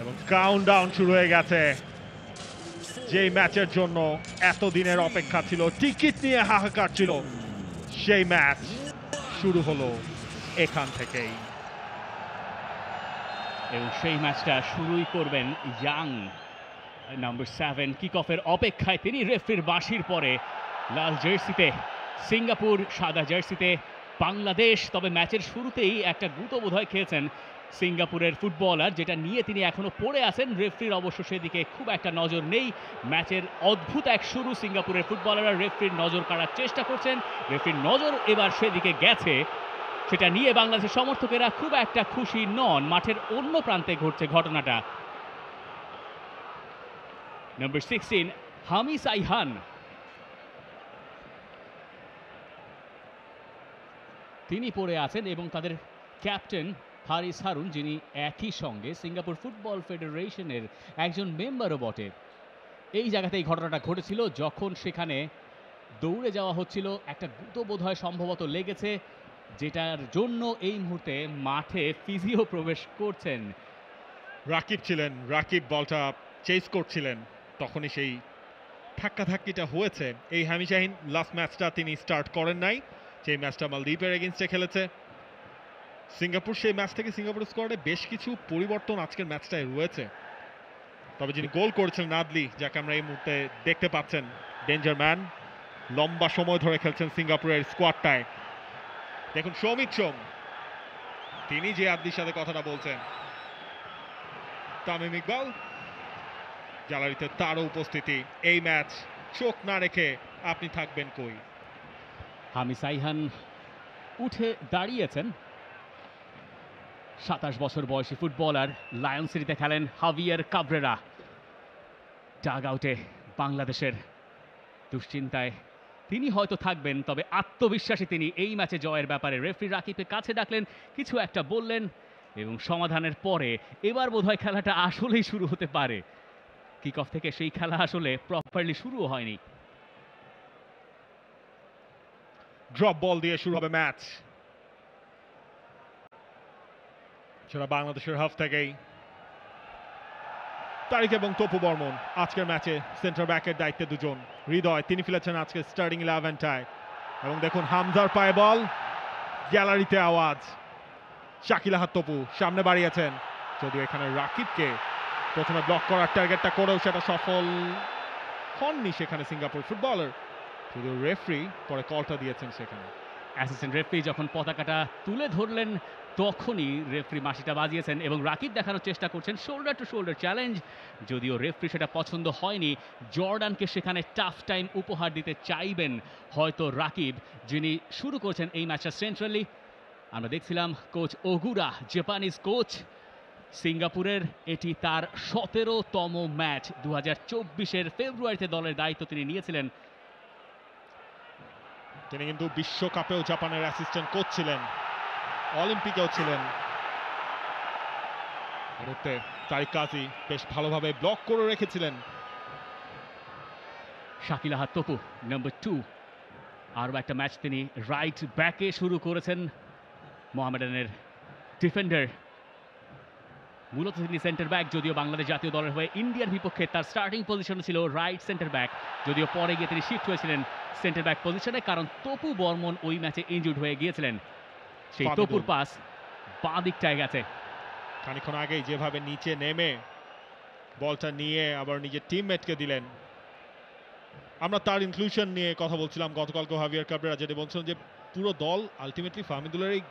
এবং কাউন্টডাউন শুরু হয়ে গেছে। যেই ম্যাচের জন্য এতদিনের অপেক্ষা ছিল, টিকিট নিয়ে হাহাকার ছিল, সেই ম্যাচ শুরু হলো এখান থেকেই। এবং সেই ম্যাচটা শুরুই করবেন ইয়াং নাম্বার 7। কিক অফের অপেক্ষায় তিনি রেফারির বাঁশির পরে লাল জার্সিতে সিঙ্গাপুর, সাদা জার্সিতে বাংলাদেশ। তবে ম্যাচের শুরুতেই একটা গুঁতো বোধহয় খেয়েছেন সিঙ্গাপুরের ফুটবলার, যেটা নিয়ে তিনি এখনো পড়ে আছেন। রেফারির অবশ্য সেদিকে খুব একটা নজর নেই। ম্যাচের অদ্ভুত এক শুরু, সিঙ্গাপুরের ফুটবলাররা রেফারির নজর কাড়ার চেষ্টা করছেন, রেফারির নজর এবার সেদিকে গেছে। সেটা নিয়ে বাংলাদেশের সমর্থকেরা খুব একটা খুশি নন। মাঠের অন্য প্রান্তে ঘটছে ঘটনাটা। নাম্বার 16 হামি সাইহান, তিনি পড়ে আছেন এবং তাদের ক্যাপ্টেন হারিস হারুন, যিনি একই সঙ্গে সিঙ্গাপুর ফুটবল ফেডারেশনের একজন মেম্বারও বটে। এই জায়গাতেই ঘটনাটা ঘটেছিল, যখন সেখানে দৌড়ে যাওয়া হচ্ছিল একটা গুঁতো বোধহয় সম্ভবত লেগেছে, যেটার জন্য এই মুহূর্তে মাঠে ফিজিও প্রবেশ করছেন। রাকিব ছিলেন, রাকিব বলটা চেস করছিলেন, তখনই সেই ধাক্কাধাক্কিটা হয়েছে। এই হামি শাহিন লাস্ট ম্যাচটা তিনি স্টার্ট করেন নাই, যে ম্যাচটা মালদ্বীপের এগেনস্টে খেলেছে সিঙ্গাপুর। সেই ম্যাচ থেকে সিঙ্গাপুর স্কোয়াডে বেশ কিছু পরিবর্তন আজকের ম্যাচটায় রয়েছে। তবে যিনি গোল করেছিলেন নাদলি, যাকে আমরা এই মুহূর্তে দেখতে পাচ্ছেন, ডেঞ্জার ম্যান, লম্বা সময় ধরে খেলছেন সিঙ্গাপুরের স্কোয়াডটায়। দেখুন সৌমিক সোম, তিনি যে আদলির সাথে কথাটা বলছেন। তামিম ইকবাল গ্যালারিতে, তারও উপস্থিতি। এই ম্যাচ চোখ না রেখে আপনি থাকবেন কই? হামি সাইহান উঠে দাঁড়িয়েছেন। 27 বছর বয়সী ফুটবলার, লায়ন সিটিতে খেলেন হাভিয়ার কাবরেরা। ডাগ আউটে বাংলাদেশের দুশ্চিন্তায় তিনি হয়তো থাকবেন, তবে আত্মবিশ্বাসী তিনি এই ম্যাচে জয়ের ব্যাপারে। রেফারি রাকিবকে কাছে ডাকলেন, কিছু একটা বললেন এবং সমাধানের পরে এবার বোধহয় খেলাটা আসলেই শুরু হতে পারে। কিক অফ থেকে সেই খেলা আসলে প্রপারলি শুরুও হয়নি। ড্রপ বল দিয়ে শুরু হবে ম্যাচ, সেটা বাংলাদেশের হাফ থেকেই। তারিক এবং তপু বর্মন আজকের ম্যাচে সেন্টার ব্যাকের দায়িত্বে দুজন। হৃদয়, তিনি ফেলেছেন আজকে স্টার্টিং 11টায়। এবং দেখুন হামজার পায়ে বল, গ্যালারিতে আওয়াজ। শাকিল আহাদ তপু সামনে বাড়িয়েছেন, যদিও এখানে রাকিবকে প্রথমে ব্লক করার টার্গেটটা করেও সেটা সফল হননি সেখানে সিঙ্গাপুর ফুটবলার, যদিও রেফারি পরে কলটা দিয়েছেন সেখানে। অ্যাসিস্ট্যান্ট রেফারি যখন পতাকাটা তুলে ধরলেন, তখনই রেফারি মাসিটা বাজিয়েছেন এবং রাকিব দেখানোর চেষ্টা করছেন শোল্ডার টু শোল্ডার চ্যালেঞ্জ, যদিও রেফারি সেটা পছন্দ হয়নি। জর্ডানকে সেখানে টাফ টাইম উপহার দিতে চাইবেন হয়তো রাকিব, যিনি শুরু করছেন এই ম্যাচটা সেন্ট্রালি। আমরা দেখছিলাম কোচ ওগুরা, জাপানিজ কোচ সিঙ্গাপুরের, এটি তার 17তম ম্যাচ। 2024-এর ফেব্রুয়ারিতে দলের দায়িত্ব তিনি নিয়েছিলেন। তিনি কিন্তু বিশ্বকাপেও জাপানের অ্যাসিস্ট্যান্ট কোচ ছিলেন, অলিম্পিকেও ছিলেন। মুহূর্তে তারিক কাজী বেশ ভালোভাবে ব্লক করে রেখেছিলেন। শাকিল আহাদ তপু নাম্বার 2, আরও একটা ম্যাচ তিনি রাইট ব্যাকে শুরু করেছেন। মোহামেডানের ডিফেন্ডার, মূলত তিনি সেন্টার ব্যাক, যদিও বাংলাদেশ জাতীয় দলের হয়ে ইন্ডিয়ার বিপক্ষে তার স্টার্টিং পজিশন ছিল রাইট সেন্টার ব্যাক, যদিও পরে গিয়ে তিনি শিফট হয়েছিলেন সেন্টার ব্যাক পজিশনে, কারণ তপু বর্মন ওই ম্যাচে ইনজুর্ড হয়ে গিয়েছিলেন। সেই তপুর পাস বাঁ দিকটায় গেছে। খানিকক্ষণ আগেই যেভাবে নিচে নেমে বলটা নিয়ে আবার নিজের টিমমেটকে দিলেন। আমরা তার ইনক্লুশন নিয়ে কথা বলছিলাম গতকালকে হাভিয়ার কাবরেরা, যেটা বলছিলেন যে পুরো দল আলটিমেটলি ফাহমিদুলের এই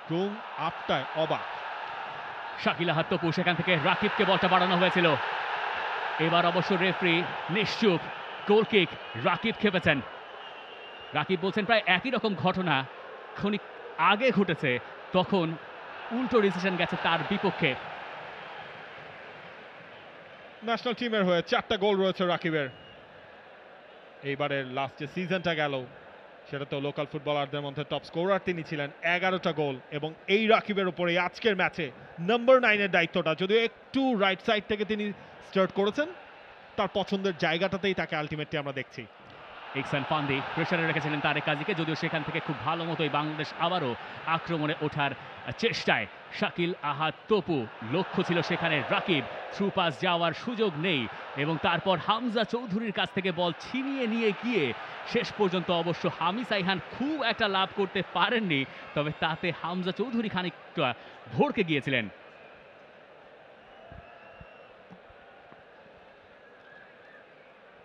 গ্রোং আপটায় অবাক। শাকিল আহাদ তপু, সেখান থেকে রাকিবকে বলটা বাড়ানো হয়েছিল। এবার অবশ্য রেফারি নিশ্চুপ, গোল কিক, রাকিব খেপেছেন। রাকিব বলছেন প্রায় একই রকম ঘটনা ক্ষণিক আগে ঘটেছে, তখন উল্টো ডিসিশন গেছে তার বিপক্ষে। ন্যাশনাল টিমের হয়ে 4টা গোল রয়েছে রাকিবের। এইবারের লাস্ট যে সিজনটা গেল, সেটা তো লোকাল ফুটবলারদের মধ্যে টপ স্কোরার তিনি ছিলেন, 11টা গোল। এবং এই রাকিবের উপরে আজকের ম্যাচে নাম্বার 9-এর দায়িত্বটা, যদিও একটু রাইট সাইড থেকে তিনি স্টার্ট করেছেন, তার পছন্দের জায়গাটাতেই তাকে আলটিমেটলি আমরা দেখছি। ইকসান ফান্দি প্রেসারে রেখেছিলেন তারেক কাজীকে, যদিও সেখান থেকে খুব ভালো মতোই বাংলাদেশ আবারও আক্রমণে ওঠার চেষ্টায়। শাকিল আহাদ তপু, লক্ষ্য ছিল সেখানে রাকিব, থ্রু পাস যাওয়ার সুযোগ নেই এবং তারপর হামজা চৌধুরীর কাছ থেকে বল ছিনিয়ে নিয়ে গিয়ে শেষ পর্যন্ত অবশ্য হামি সাইহান খুব একটা লাভ করতে পারেননি, তবে তাতে হামজা চৌধুরী খানিকটা ভড়কে গিয়েছিলেন।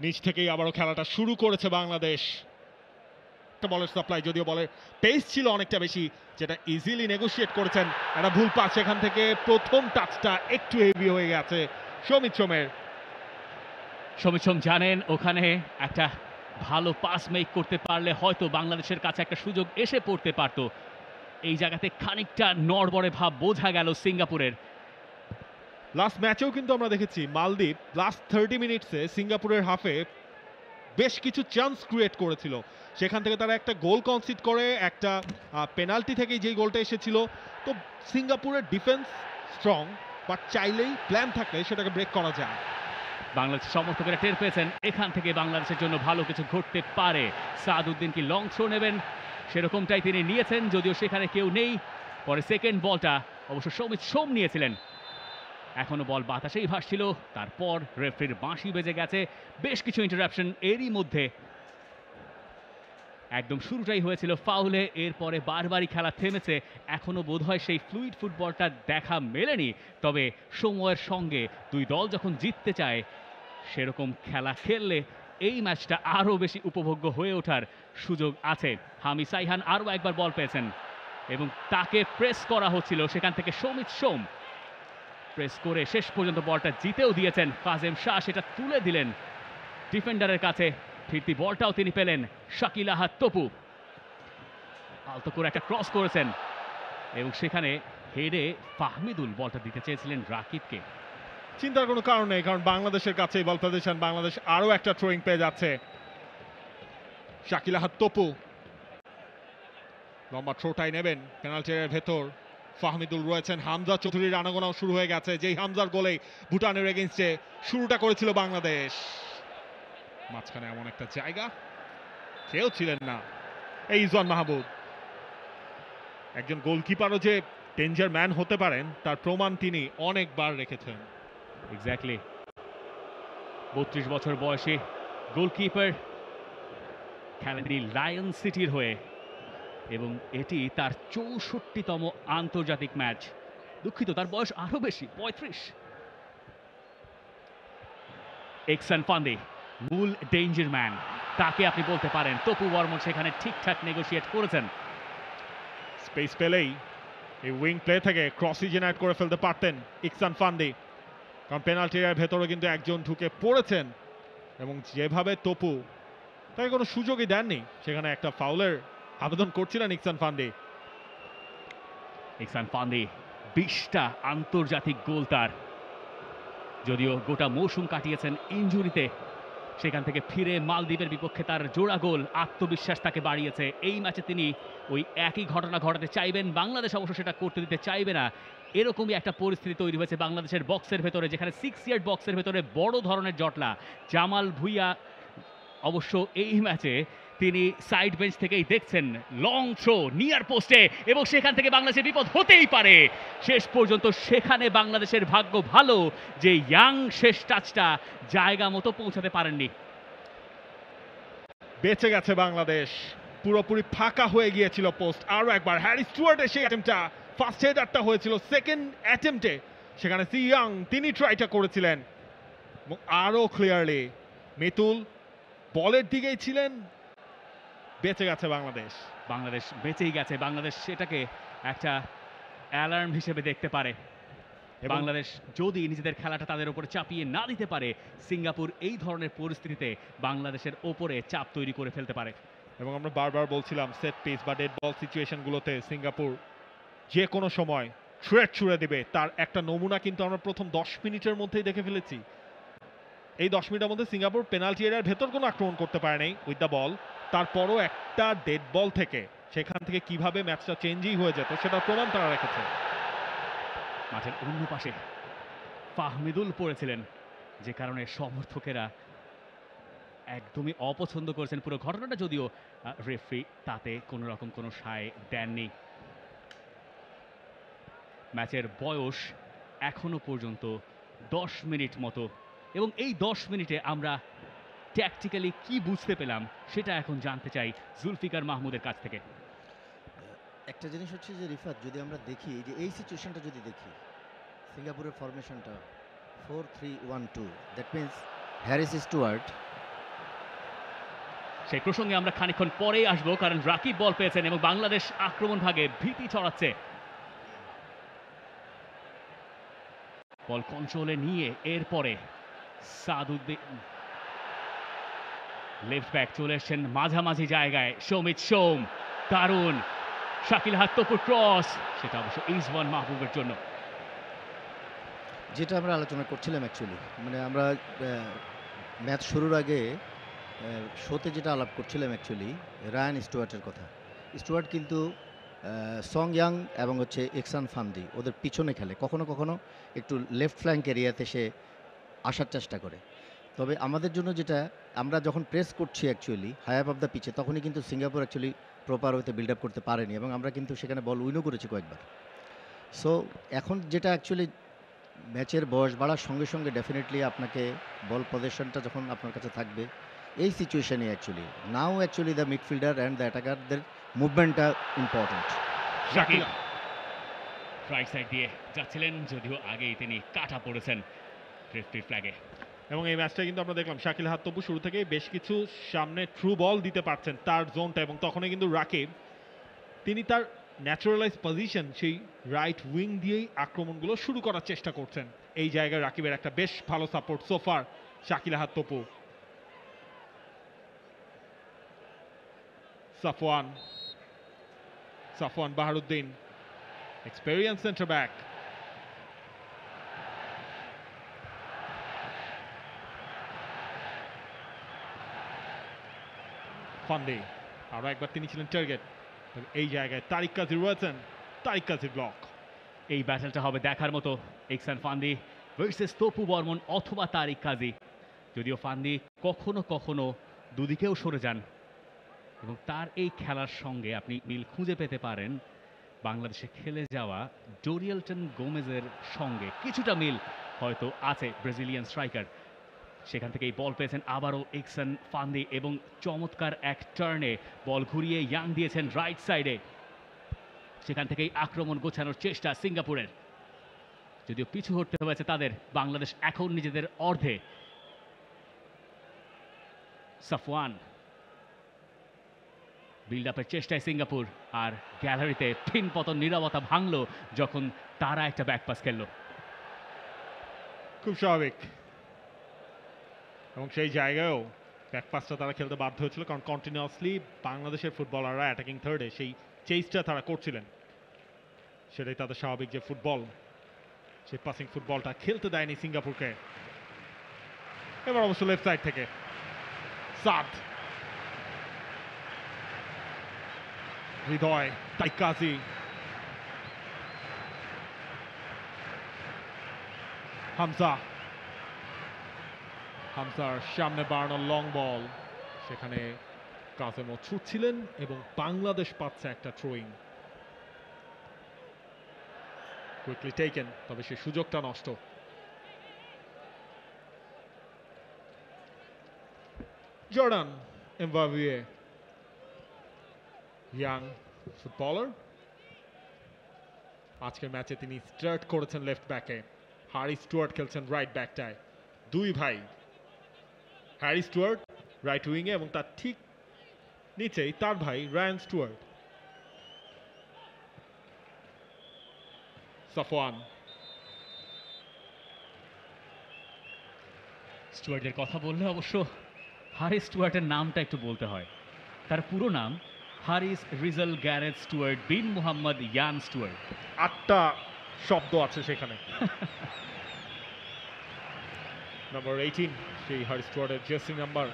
নিচ থেকেই আবারও খেলাটা শুরু করেছে বাংলাদেশ। একটা বলের সাপ্লাই, যদিও বলের পেস ছিল অনেকটা বেশি, যেটা ইজিলি নেগোশিয়েট করেছেন। একটা ভুল পাস, সেখান থেকে প্রথম টাচটা একটু হেভি হয়ে গেছে সমিত সোমের। সমিত সোম জানেন ওখানে একটা ভালো পাস মেক করতে পারলে হয়তো বাংলাদেশের কাছে একটা সুযোগ এসে পড়তে পারত। এই জায়গাতে খানিকটা নড়বড়ে ভাব বোঝা গেল সিঙ্গাপুরের। লাস্ট ম্যাচেও কিন্তু আমরা দেখেছি মালদ্বীপ লাস্ট 30 মিনিটসে সিঙ্গাপুরের হাফে বেশ কিছু চান্স ক্রিয়েট করেছিল, সেখান থেকে তারা একটা গোল কনসিড করে, একটা পেনাল্টি থেকেই যেই গোলটা এসেছিল। তো সিঙ্গাপুরের ডিফেন্স স্ট্রং, বাট চাইলেই প্ল্যান থাকলে সেটাকে ব্রেক করা যায়। বাংলাদেশ সমর্থকেরা টের পেয়েছেন এখান থেকে বাংলাদেশের জন্য ভালো কিছু ঘটতে পারে। সাদউদ্দিন কি লং থ্রো নেবেন, সেরকমটাই তিনি নিয়েছেন, যদিও সেখানে কেউ নেই। পরে সেকেন্ড বলটা অবশ্য সমিত সোম নিয়েছিলেন। এখনো বল বাতাসেই ভাসছিল, তারপর রেফারির বাঁশি বেজে গেছে। বেশ কিছু ইন্টারাপশন এরই মধ্যে। একদম শুরুটাই হয়েছিল ফাউলে, এরপরে বারবারই খেলা থেমেছে। এখনো বোধহয় সেই ফ্লুইড ফুটবলটা দেখা মেলেনি, তবে সময়ের সঙ্গে দুই দল যখন জিততে চায় সেরকম খেলা খেললে এই ম্যাচটা আরও বেশি উপভোগ্য হয়ে ওঠার সুযোগ আছে। হামি সাইহান আরও একবার বল পেয়েছেন এবং তাকে প্রেস করা হচ্ছিল, সেখান থেকে সমিত সোম প্রেস করে শেষ পর্যন্ত বলটা জিতেও দিয়েছেন। কাজেম শাহ সেটা তুলে দিলেন ডিফেন্ডারের কাছে, ফিরতি বলটাও তিনি পেলেন। শাকিল আহাদ তপু আলতো করে একটা ক্রস করেছেন এবং সেখানে হেডে ফাহমিদুল বলটা দিতে চেয়েছিলেন রাকিবকে। চিন্তার কোনো কারণ নেই, কারণ বাংলাদেশের কাছে বল পজিশন, বাংলাদেশ আরও একটা থ্রোয়িং পেয়ে যাচ্ছে। শাকিল আহাদ তপু লম্বা থ্রোটাই নেবেন পেনাল্টি এরিয়ার ভেতর। ফাহমিদুল রয়েছেন, হামজা চৌধুরীর আনাগোনাও শুরু হয়ে গেছে, যেই হামজার গোলেই ভুটানের এগেইনস্টে শুরুটা করেছিল বাংলাদেশ। মাঝখানে এমন একটা জায়গা কেউ ছিলেন না, এই ইজওয়ান মাহমুদ। একজন গোলকিপারও যে ডেঞ্জার ম্যান হতে পারেন তার প্রমাণ তিনি অনেকবার রেখেছেন। এক্স্যাক্টলি, 32 বছর বয়সী গোলকিপার, খেলেন তিনি লায়ন সিটির হয়ে এবং এটি তার 64তম আন্তর্জাতিক ম্যাচ। দুঃখিত, তার বয়স আরো বেশি, 35। ইকসান ফান্দি মূল ডেঞ্জার ম্যান, তাকে আপনি বলতে পারেন। তপু বর্মন সেখানে ঠিকঠাক নেগোশিয়েট করেছেন। স্পেস পেলেই এই উইং প্লে থেকে ক্রসই জেনারেট করে ফেলতে পারতেন ইকসান ফান্দি, কারণ পেনাল্টি এরিয়ার ভেতরে কিন্তু একজন ঢুকে পড়েছেন এবং যেভাবে তপু তাকে কোনো সুযোগই দেননি, সেখানে একটা ফাউলের আবেদন করছিলেন ইকসান ফান্দি। ইকসান ফান্দি 20টা আন্তর্জাতিক গোল তার, যদিও গোটা মৌসুম কাটিয়েছেন ইনজুরিতে। সেখান থেকে ফিরে মালদ্বীপের বিপক্ষে তার জোড়া গোল আত্মবিশ্বাস তাকে বাড়িয়েছে। এই ম্যাচে তিনি ওই একই ঘটনা ঘটাতে চাইবেন, বাংলাদেশ অবশ্য সেটা করতে দিতে চাইবে না। এরকমই একটা পরিস্থিতি তৈরি হয়েছে বাংলাদেশের বক্সের ভেতরে, যেখানে 6 ইয়ার্ড বক্সের ভেতরে বড় ধরনের জটলা। জামাল ভুইয়া অবশ্য এই ম্যাচে তিনি সাইড বেঞ্চ থেকেই দেখছেন লং থ্রো নিয়ার পোস্টে এবং সেখান থেকে বাংলাদেশের বিপদ হতেই পারে। শেষ পর্যন্ত সেখানে বাংলাদেশের ভাগ্য ভালো যে ইয়াং শেষ টাচটা জায়গা মতো পৌঁছাতে পারেননি। বেঁচে গেছে বাংলাদেশ, পুরোপুরি ফাঁকা হয়ে গিয়েছিল পোস্ট। আরও একবার হ্যারি স্টুয়ার্টের সেই অ্যাটেম্পটা, ফার্স্ট হেডারটা হয়েছিল সেকেন্ড অ্যাটেম্পটে, সেখানে সি ইয়াং তিনি ট্রাইটা করেছিলেন এবং আরও ক্লিয়ারলি মিতুল বলের দিকেই ছিলেন। বেঁচে গেছে বাংলাদেশ, বাংলাদেশ বেঁচেই গেছে। বাংলাদেশ সেটাকে একটা অ্যালার্ম হিসেবে দেখতে পারে। বাংলাদেশ যদি নিজেদের খেলাটা তাদের উপরে চাপিয়ে না দিতে পারে, সিঙ্গাপুর এই ধরনের পরিস্থিতিতে বাংলাদেশের ওপরে চাপ তৈরি করে ফেলতে পারে। এবং আমরা বারবার বলছিলাম সেট পিস বা ডেড বল সিচুয়েশনগুলোতে সিঙ্গাপুর যে কোনো সময় থ্রেট ছুড়ে দেবে, তার একটা নমুনা কিন্তু আমরা প্রথম 10 মিনিটের মধ্যেই দেখে ফেলেছি। এই 10 মিনিটের মধ্যে সিঙ্গাপুর পেনাল্টি এরিয়ার ভেতর কোনো আক্রমণ করতে পারে নাই উইথ দ্য বল, তারপরও একটা ডেড বল থেকে সেখান থেকে কিভাবে ম্যাচটা চেঞ্জই হয়ে যেত সেটার প্রমাণ তারা রেখেছে। মাঠের অন্য পাশে ফাহমিদুল পড়েছিলেন, যে কারণে সমর্থকেরা একদমই অপছন্দ করেছেন পুরো ঘটনাটা, যদিও রেফারি তাতে কোনো রকম কোনো সায় দেননি। ম্যাচের বয়স এখনো পর্যন্ত 10 মিনিট মতো, এবং এই 10 মিনিটে আমরা ট্যাকটিক্যালি কি বুঝতে পেলাম সেটা এখন জানতে চাই জুলফিকার মাহমুদের কাছ থেকে। একটা জিনিস হচ্ছে যে রিফাত, যদি আমরা দেখি যে এই সিচুয়েশনটা যদি দেখি, সিঙ্গাপুরের ফরমেশনটা 4-3-1-2, দ্যাট মিন্স হ্যারিস স্টুয়ার্ট। সেই প্রসঙ্গে আমরা খানিকক্ষণ পরেই আসবো, কারণ রাকিব বল পেয়েছেন এবং বাংলাদেশ আক্রমণ ভাগে ভীতি ছড়াচ্ছে। বল কন্ট্রোলে নিয়ে এরপরে সাদউদ্দিন লেফট ব্যাক চলে এসছেন মাঝামাঝি জায়গায়, সৌমিত সোম, দারুণ শাকিল হাত্তপুর ক্রস, সেটা অবশ্য ইসওয়ান মাহবুবের জন্য। যেটা আমরা আলোচনা করছিলাম অ্যাকচুয়ালি, মানে আমরা ম্যাচ শুরুর আগে শোতে যেটা আলাপ করছিলাম অ্যাকচুয়ালি রায়ান স্টুয়ার্টের কথা। স্টুয়ার্ট কিন্তু সং ইয়াং এবং হচ্ছে এক্সান ফান্দি ওদের পিছনে খেলে, কখনো কখনো একটু লেফট ফ্ল্যাঙ্ক এরিয়াতে সে আসার চেষ্টা করে। তবে আমাদের জন্য যেটা, আমরা যখন প্রেস করছি actually high up of the পিচে, তখনই কিন্তু সিঙ্গাপুর অ্যাকচুয়ালি প্রপার ওয়েতে বিল্ড আপ করতে পারেনি এবং আমরা কিন্তু সেখানে বল উইনও করেছি কয়েকবার। সো এখন যেটা অ্যাকচুয়ালি ম্যাচের বয়স বাড়ার সঙ্গে সঙ্গে ডেফিনেটলি আপনাকে বল পজিশনটা যখন আপনার কাছে থাকবে এই সিচুয়েশনে actually the midfielder and the অ্যাটাকারদের মুভমেন্টটা ইম্পর্টেন্ট। শাকিল রাইট সাইড দিয়ে যাচ্ছিলেন, যদিও আগেই তিনি কাটা পড়েছেন রেফারির ফ্ল্যাগে। এবং এই ম্যাচটা কিন্তু আমরা দেখলাম শাকিল হাত্তপু শুরু থেকে বেশ কিছু সামনে থ্রু বল দিতে পারছেন তার জোনটা, এবং তখনই কিন্তু রাকিব তিনি তার ন্যাচারালাইজ পজিশন সেই রাইট উইং দিয়েই আক্রমণগুলো শুরু করার চেষ্টা করছেন। এই জায়গায় রাকিবের একটা বেশ ভালো সাপোর্ট সোফার শাকিল হাত্তপু। Safwan Baharuddin, experience centre back, ফান্ডে আরো একবার তিনি ছিলেন টার্গেট। এই জায়গায় তারিক কাজী রয়েছেন, তারিক কাজীর ব্লক। এই ব্যাটেলটা হবে দেখার মতো, Exxon Fandi versus Tapu Barman অথবা তারিক কাজী। যদিও ফান্দি কখনো কখনো দুদিকেও সরে যান এবং তার এই খেলার সঙ্গে আপনি মিল খুঁজে পেতে পারেন বাংলাদেশে খেলে যাওয়া ডোরিয়েলটন গোমেজের সঙ্গে। কিছুটা মিল হয়তো আছে ব্রাজিলিয়ান স্ট্রাইকার। সেখান থেকে এই বল পেয়েছেন আবারও এক্সান ফান্দি এবং চমৎকার এক টার্নে বল ঘুরিয়ে ইয়াং দিয়েছেন রাইট সাইডে। সেখান থেকেই আক্রমণ গোছানোর চেষ্টা সিঙ্গাপুরের, যদিও পিছু হটতে হয়েছে তাদের। বাংলাদেশ এখন নিজেদের অর্ধে। সাফওয়ান বিল্ড আপের চেষ্টায় সিঙ্গাপুর, আর গ্যালারিতে ফিন পতন নীরবতা ভাঙল যখন তারা একটা ব্যাকপাস খেললো। খুব স্বাভাবিক, এবং সেই জায়গায়ও ব্যাকপাসটা তারা খেলতে বাধ্য হয়েছিল, কারণ কন্টিনিউয়াসলি বাংলাদেশের ফুটবলাররা অ্যাটাকিং থার্ডে সেই চেইজটা তারা করছিলেন। সেটাই তাদের স্বাভাবিক যে ফুটবল, সেই পাসিং ফুটবলটা খেলতে দেয়নি সিঙ্গাপুরকে। এবার অবশ্য লেফট সাইড থেকে সাদ, হৃদয়, তারিক কাজী, হামজার সামনে বাড়ানো লং বল, সেখানে কাজেমো ছুটছিলেন এবং বাংলাদেশ পাচ্ছে একটা থ্রোয়িং। কুইকলি টেকেন, তবে সেই সুযোগটা নষ্ট। জর্ডান এমবাভিয়ে, ইয়াং ফুটবলার, আজকের ম্যাচে তিনি স্টার্ট করেছেন লেফট ব্যাকে। হ্যারি স্টুয়ার্ট খেলছেন রাইট ব্যাকটায়। দুই ভাই, হ্যারি স্টুয়ার্ট রাইট উইংয়ে এবং তার ঠিক নিচেই তার ভাই রায়ান স্টুয়ার্ট। সাফওয়ান, স্টুয়ার্টের কথা বললে অবশ্য হারিস স্টুয়ার্টের নামটা একটু বলতে হয়। তার পুরো নাম হারিস রিজাল গ্যারেথ স্টুয়ার্ট বিন মুহাম্মদ ইয়ান স্টুয়ার্ট। 8টা শব্দ আছে সেখানে। নাম্বার 18 সেই হারিস স্টুয়ার্টের জার্সি নাম্বার।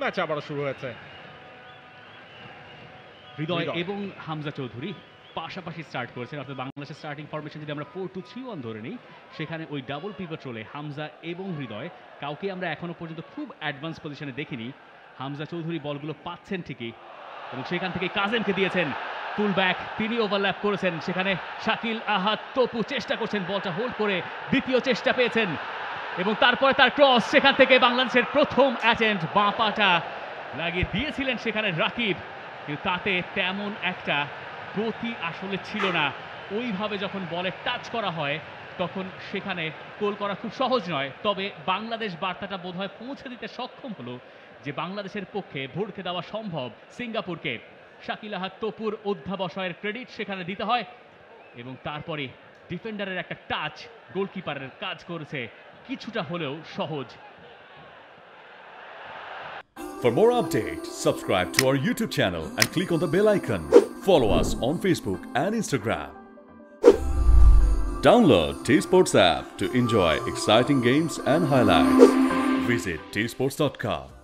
ম্যাচ আবারও শুরু হয়েছে। হৃদয় এবং হামজা চৌধুরী পাশাপাশি স্টার্ট করেছেন, অর্থাৎ বাংলাদেশের স্টার্টিং ফরমেশন যদি আমরা 4-2-3-1 ধরে নিই, সেখানে ওই ডাবল পিভট রোলে হামজা এবং হৃদয়, কাউকে আমরা এখনো পর্যন্ত খুব অ্যাডভান্স পজিশনে দেখিনি। হামজা চৌধুরী বলগুলো পাচ্ছেন ঠিকই, এবং সেখান থেকে কাজেমকে দিয়েছেন ফুল ব্যাক, তিনি ওভারল্যাপ করেছেন, সেখানে শাকিল আহাদ তপু চেষ্টা করছেন বলটা হোল্ড করে, দ্বিতীয় চেষ্টা পেয়েছেন, এবং তারপরে তার ক্রস, সেখান থেকে বাংলাদেশের প্রথম অ্যাটেম্প্ট, বাঁ পাটা লাগিয়ে দিয়েছিলেন সেখানে রাকিব, কিন্তু তাতে তেমন একটা গতি আসলে ছিল না। ওইভাবে যখন বলে টাচ করা হয় তখন সেখানে গোল করা খুব সহজ নয়, তবে বাংলাদেশ বার্তাটা বোধহয় পৌঁছে দিতে সক্ষম হলো যে বাংলাদেশের পক্ষে ভরকে দেওয়া সম্ভব সিঙ্গাপুরকে। শাকিল আহাদ তপুর অধ্যাবসায়ের ক্রেডিট সেখানে দিতে হয়, এবং তারপরে ডিফেন্ডারের একটা টাচ গোলকিপারের কাজ করেছে কিছুটা হলেও সহজ। For more updates, subscribe to our YouTube channel and click on the bell icon. Follow us on Facebook and Instagram. Download T-Sports app to enjoy exciting games and highlights. Visit tsports.com.